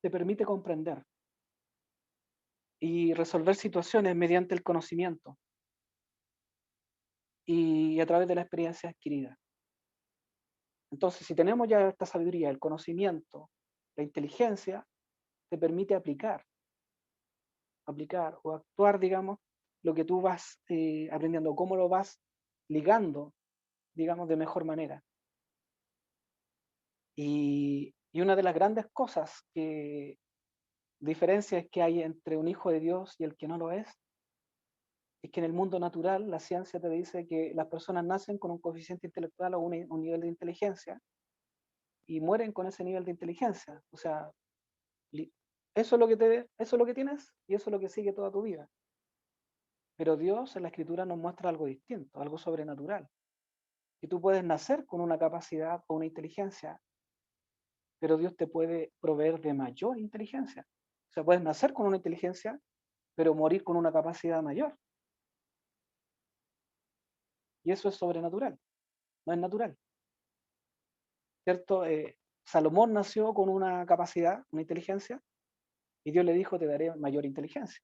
te permite comprender y resolver situaciones mediante el conocimiento y a través de la experiencia adquirida. Entonces, si tenemos ya esta sabiduría, el conocimiento, la inteligencia, te permite aplicar o actuar, digamos, lo que tú vas aprendiendo, cómo lo vas ligando, digamos, de mejor manera. Y una de las grandes cosas que diferencias que hay entre un hijo de Dios y el que no lo es que en el mundo natural la ciencia te dice que las personas nacen con un coeficiente intelectual o un nivel de inteligencia y mueren con ese nivel de inteligencia. O sea, eso es lo que tienes y eso es lo que sigue toda tu vida. Pero Dios en la Escritura nos muestra algo distinto, algo sobrenatural. Y tú puedes nacer con una capacidad o una inteligencia, pero Dios te puede proveer de mayor inteligencia. O sea, puedes nacer con una inteligencia, pero morir con una capacidad mayor. Y eso es sobrenatural, no es natural. ¿Cierto? Salomón nació con una capacidad, una inteligencia, y Dios le dijo, te daré mayor inteligencia.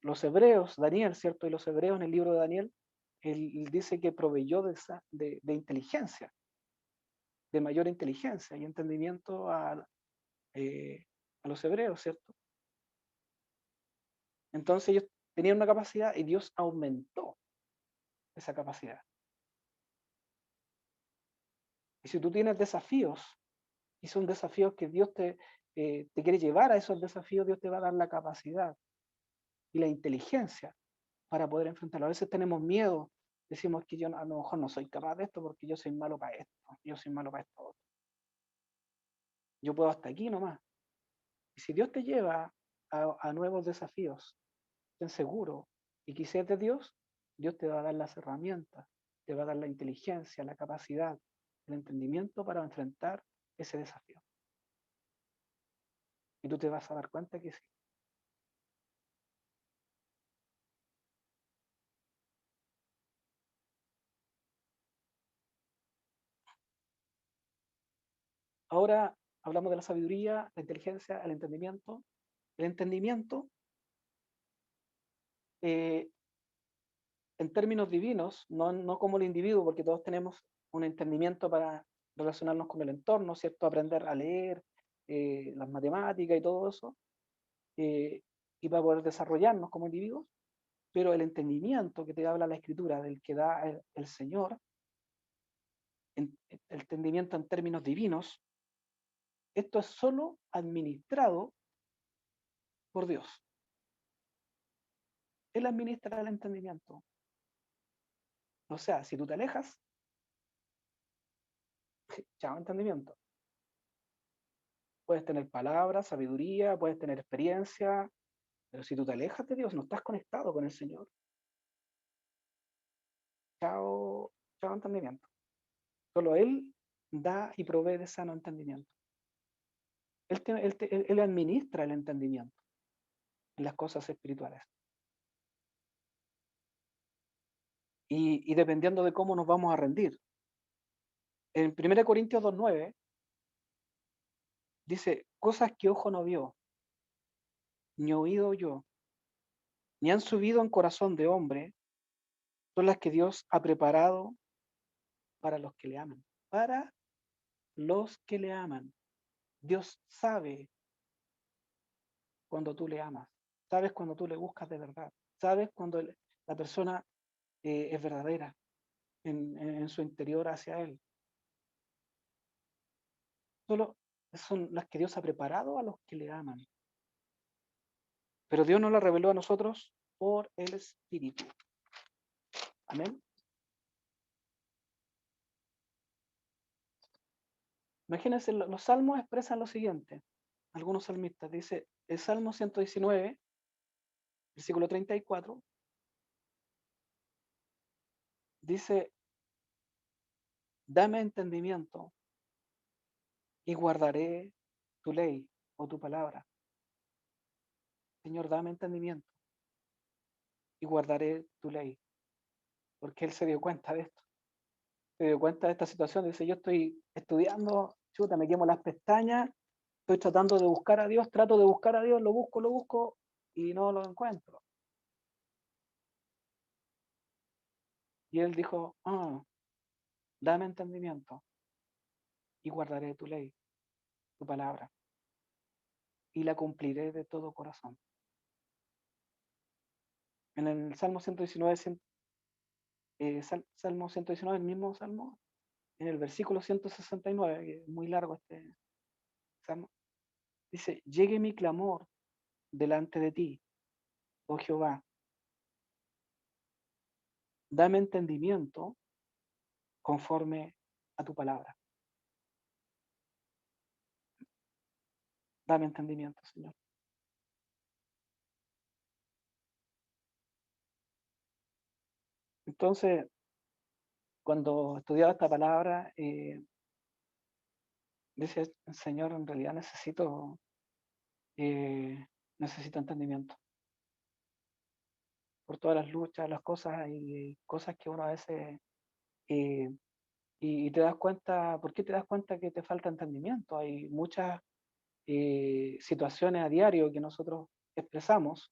Los hebreos, Daniel, ¿cierto? Y los hebreos en el libro de Daniel, él dice que proveyó de inteligencia, de mayor inteligencia y entendimiento a los hebreos, ¿cierto? Entonces ellos tenían una capacidad y Dios aumentó esa capacidad. Y si tú tienes desafíos, y son desafíos que Dios te quiere llevar a esos desafíos, Dios te va a dar la capacidad y la inteligencia para poder enfrentarlo. A veces tenemos miedo, decimos que yo a lo mejor no soy capaz de esto porque yo soy malo para esto, yo soy malo para esto, yo puedo hasta aquí nomás. Y si Dios te lleva a nuevos desafíos, ten seguro, y que si es de Dios, Dios te va a dar las herramientas, te va a dar la inteligencia, la capacidad, el entendimiento para enfrentar ese desafío. Y tú te vas a dar cuenta que sí. Ahora hablamos de la sabiduría, la inteligencia, el entendimiento. El entendimiento, eh, en términos divinos, no como el individuo, porque todos tenemos un entendimiento para relacionarnos con el entorno, ¿cierto? Aprender a leer, las matemáticas y todo eso, eh, y para poder desarrollarnos como individuos, pero el entendimiento que te habla la Escritura, del que da el Señor, el entendimiento en términos divinos, esto es solo administrado por Dios. Él administra el entendimiento. O sea, si tú te alejas, chao entendimiento. Puedes tener palabras, sabiduría, puedes tener experiencia, pero si tú te alejas de Dios, no estás conectado con el Señor, chao, chao entendimiento. Solo Él da y provee de sano entendimiento. Él administra el entendimiento en las cosas espirituales. Y dependiendo de cómo nos vamos a rendir. En 1 Corintios 2:9 dice, cosas que ojo no vio, ni oído oyó, ni han subido en corazón de hombre, son las que Dios ha preparado para los que le aman. Para los que le aman. Dios sabe cuando tú le amas, sabes cuando tú le buscas de verdad, sabes cuando la persona es verdadera en su interior hacia Él. Solo son las que Dios ha preparado a los que le aman. Pero Dios nos la reveló a nosotros por el Espíritu. Amén. Imagínense, los salmos expresan lo siguiente. Algunos salmistas dice, el Salmo 119, versículo 34, Dice, dame entendimiento y guardaré tu ley o tu palabra. Señor, dame entendimiento y guardaré tu ley. Porque él se dio cuenta de esto, se dio cuenta de esta situación. Dice, yo estoy estudiando, chuta, me quemo las pestañas, estoy tratando de buscar a Dios, trato de buscar a Dios, lo busco y no lo encuentro. Y él dijo, dame entendimiento y guardaré tu ley, tu palabra, y la cumpliré de todo corazón. En el Salmo 119, Salmo 119, el mismo Salmo, en el versículo 169, que es muy largo este Salmo, dice, llegue mi clamor delante de ti, oh Jehová, dame entendimiento conforme a tu palabra. Dame entendimiento, Señor. Entonces, cuando estudiaba esta palabra, dice, Señor, en realidad eh, necesito entendimiento por todas las luchas, las cosas y cosas que uno a veces, eh, y te das cuenta, ¿por qué te das cuenta que te falta entendimiento? Hay muchas situaciones a diario que nosotros expresamos,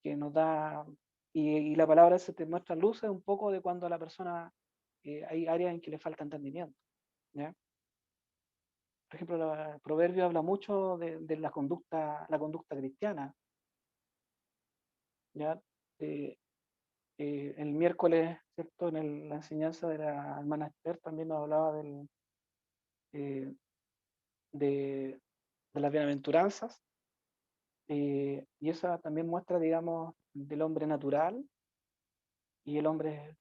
que nos da, y la palabra se te muestra luces un poco de cuando a la persona hay áreas en que le falta entendimiento, ¿ya? Por ejemplo, el proverbio habla mucho de la conducta cristiana, ¿ya? Eh, el miércoles, ¿cierto? En la enseñanza de la hermana Esther también nos hablaba eh, de, de las bienaventuranzas, y esa también muestra, digamos, del hombre natural y el hombre,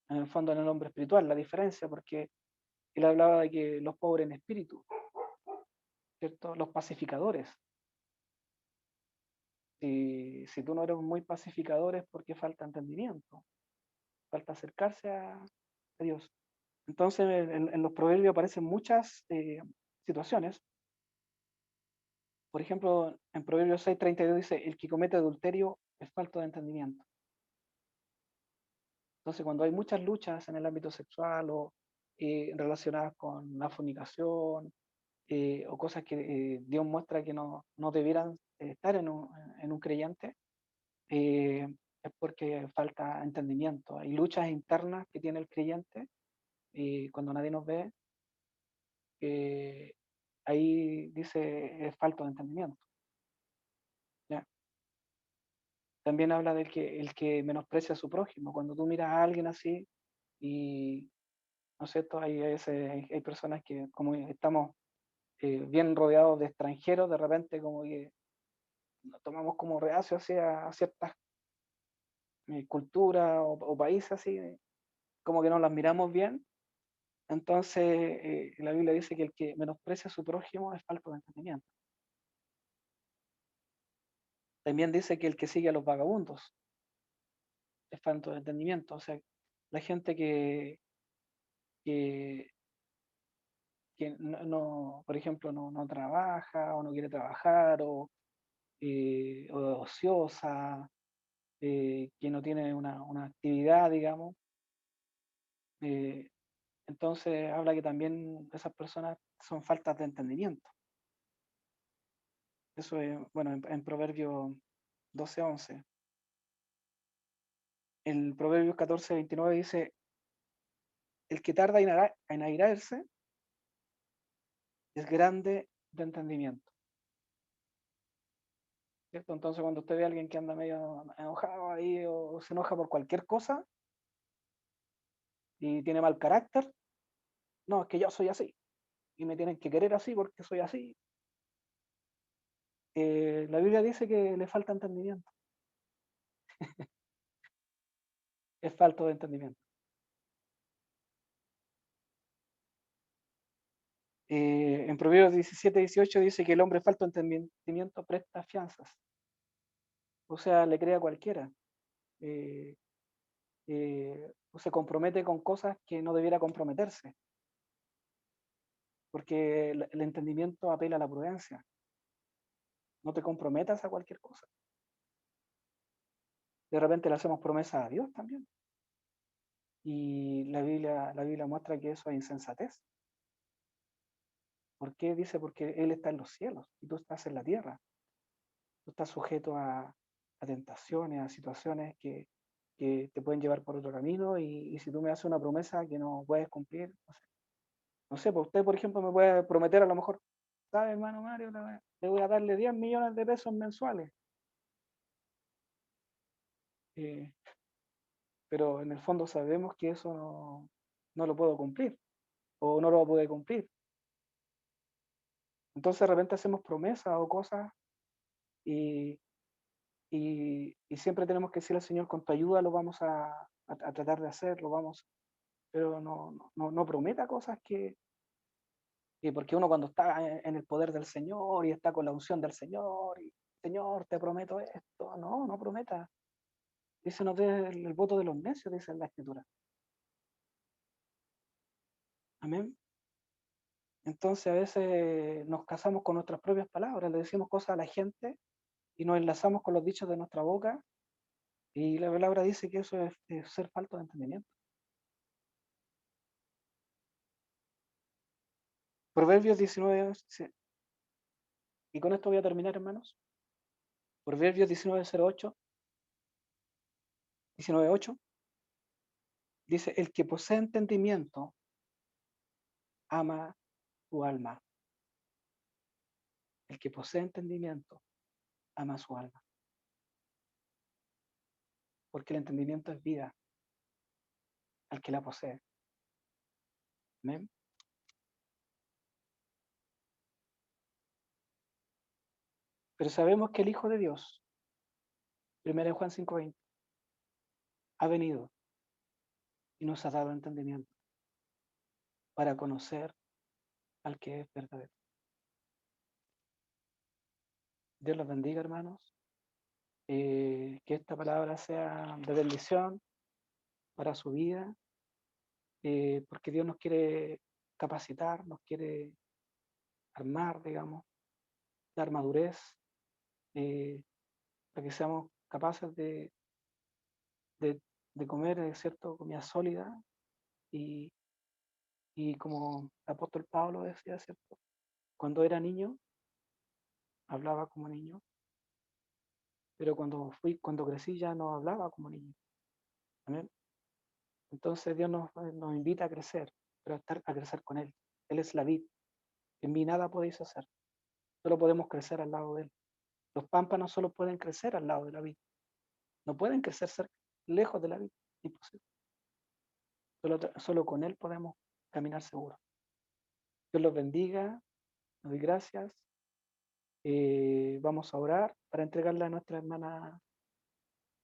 en el fondo, en el hombre espiritual, la diferencia, porque él hablaba de que los pobres en espíritu, ¿cierto? Los pacificadores. Si tú no eres muy pacificador es porque falta entendimiento, falta acercarse a Dios. Entonces, en los proverbios aparecen muchas situaciones. Por ejemplo, en Proverbios 6:32 dice, el que comete adulterio es falto de entendimiento. Entonces, cuando hay muchas luchas en el ámbito sexual o relacionadas con la fornicación o cosas que Dios muestra que no debieran estar en un creyente, eh, es porque falta entendimiento. Hay luchas internas que tiene el creyente cuando nadie nos ve, ahí dice es falta de entendimiento. ¿Ya? También habla del que el que menosprecia a su prójimo. Cuando tú miras a alguien así y, ¿no es cierto? Hay personas que como estamos bien rodeados de extranjeros, de repente como que nos tomamos como reacio hacia ciertas culturas o países así, como que no las miramos bien. Entonces, la Biblia dice que el que menosprecia a su prójimo es falto de entendimiento. También dice que el que sigue a los vagabundos es falto de entendimiento. O sea, la gente que, que por ejemplo, no trabaja o no quiere trabajar o es ociosa, que no tiene una actividad, digamos. eh, entonces habla que también esas personas son faltas de entendimiento. Eso es, bueno, en Proverbio 12:11. El Proverbios 14:29 dice, el que tarda en airarse es grande de entendimiento. ¿Cierto? Entonces cuando usted ve a alguien que anda medio enojado ahí o se enoja por cualquier cosa y tiene mal carácter, no, es que yo soy así y me tienen que querer así porque soy así. La Biblia dice que le falta entendimiento, es falto de entendimiento. En Proverbios 17:18 dice que el hombre falto de entendimiento presta fianzas, o sea, le crea a cualquiera. Eh, o se compromete con cosas que no debiera comprometerse, porque el entendimiento apela a la prudencia. No te comprometas a cualquier cosa. De repente le hacemos promesas a Dios también. Y la Biblia muestra que eso es insensatez. ¿Por qué? Dice, porque Él está en los cielos y tú estás en la tierra. Tú estás sujeto a tentaciones, a situaciones que te pueden llevar por otro camino y si tú me haces una promesa que no puedes cumplir, no sé, pues usted, por ejemplo, me puede prometer a lo mejor, ¿sabe, hermano Mario? Le voy a darle 10 millones de pesos mensuales, eh, pero en el fondo sabemos que eso no lo puedo cumplir o no lo voy a poder cumplir. Entonces de repente hacemos promesas o cosas y, y siempre tenemos que decirle al Señor, con tu ayuda lo vamos a tratar de hacer, lo vamos, pero no prometa cosas que porque uno cuando está en el poder del Señor y está con la unción del Señor, y Señor, te prometo esto, no prometa. Dice, no dé el voto de los necios, dice en la Escritura. Amén. Entonces a veces nos casamos con nuestras propias palabras, le decimos cosas a la gente y nos enlazamos con los dichos de nuestra boca y la palabra dice que eso es ser falto de entendimiento. Proverbios 19, y con esto voy a terminar, hermanos. Proverbios 19:08, 19:8, dice, el que posee entendimiento ama su alma. El que posee entendimiento ama su alma, porque el entendimiento es vida al que la posee. Amén. Pero sabemos que el Hijo de Dios, 1 Juan 5:20, ha venido y nos ha dado entendimiento para conocer al que es verdadero. Dios los bendiga, hermanos. Que esta palabra sea de bendición para su vida, porque Dios nos quiere capacitar, nos quiere armar, digamos, dar madurez, eh, para que seamos capaces de, de comer, ¿cierto?, comida sólida y, y como el apóstol Pablo decía, ¿cierto?, cuando era niño, hablaba como niño, pero cuando crecí ya no hablaba como niño. Amén. Entonces Dios nos invita a crecer, pero a crecer con Él. Él es la vid. En mí nada podéis hacer. Solo podemos crecer al lado de Él. Los pámpanos solo pueden crecer al lado de la vid. No pueden crecer lejos de la vid. Imposible. Solo con Él podemos caminar seguros. Dios los bendiga. Les doy gracias. Vamos a orar para entregarle a nuestra hermana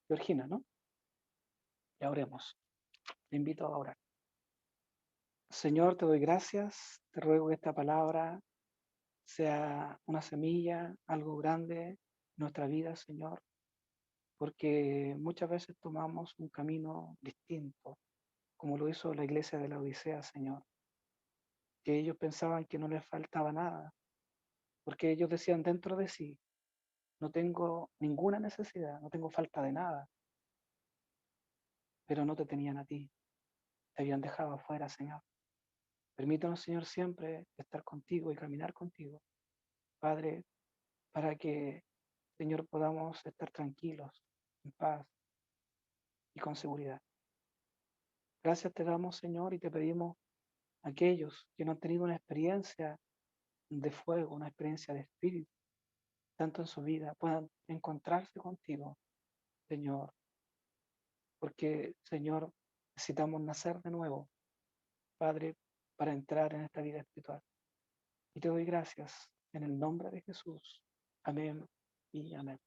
Georgina, ¿no? Ya oremos. Te invito a orar. Señor, te doy gracias. Te ruego que esta palabra sea una semilla, algo grande en nuestra vida, Señor, porque muchas veces tomamos un camino distinto, como lo hizo la iglesia de la Odisea, Señor, que ellos pensaban que no les faltaba nada, porque ellos decían dentro de sí, no tengo ninguna necesidad, no tengo falta de nada, pero no te tenían a ti, te habían dejado afuera, Señor. Permítanos, Señor, siempre estar contigo y caminar contigo, Padre, para que, Señor, podamos estar tranquilos, en paz y con seguridad. Gracias te damos, Señor, y te pedimos a aquellos que no han tenido una experiencia de fuego, una experiencia de espíritu, tanto en su vida, puedan encontrarse contigo, Señor, porque, Señor, necesitamos nacer de nuevo, Padre, para entrar en esta vida espiritual. Y te doy gracias en el nombre de Jesús. Amén y amén.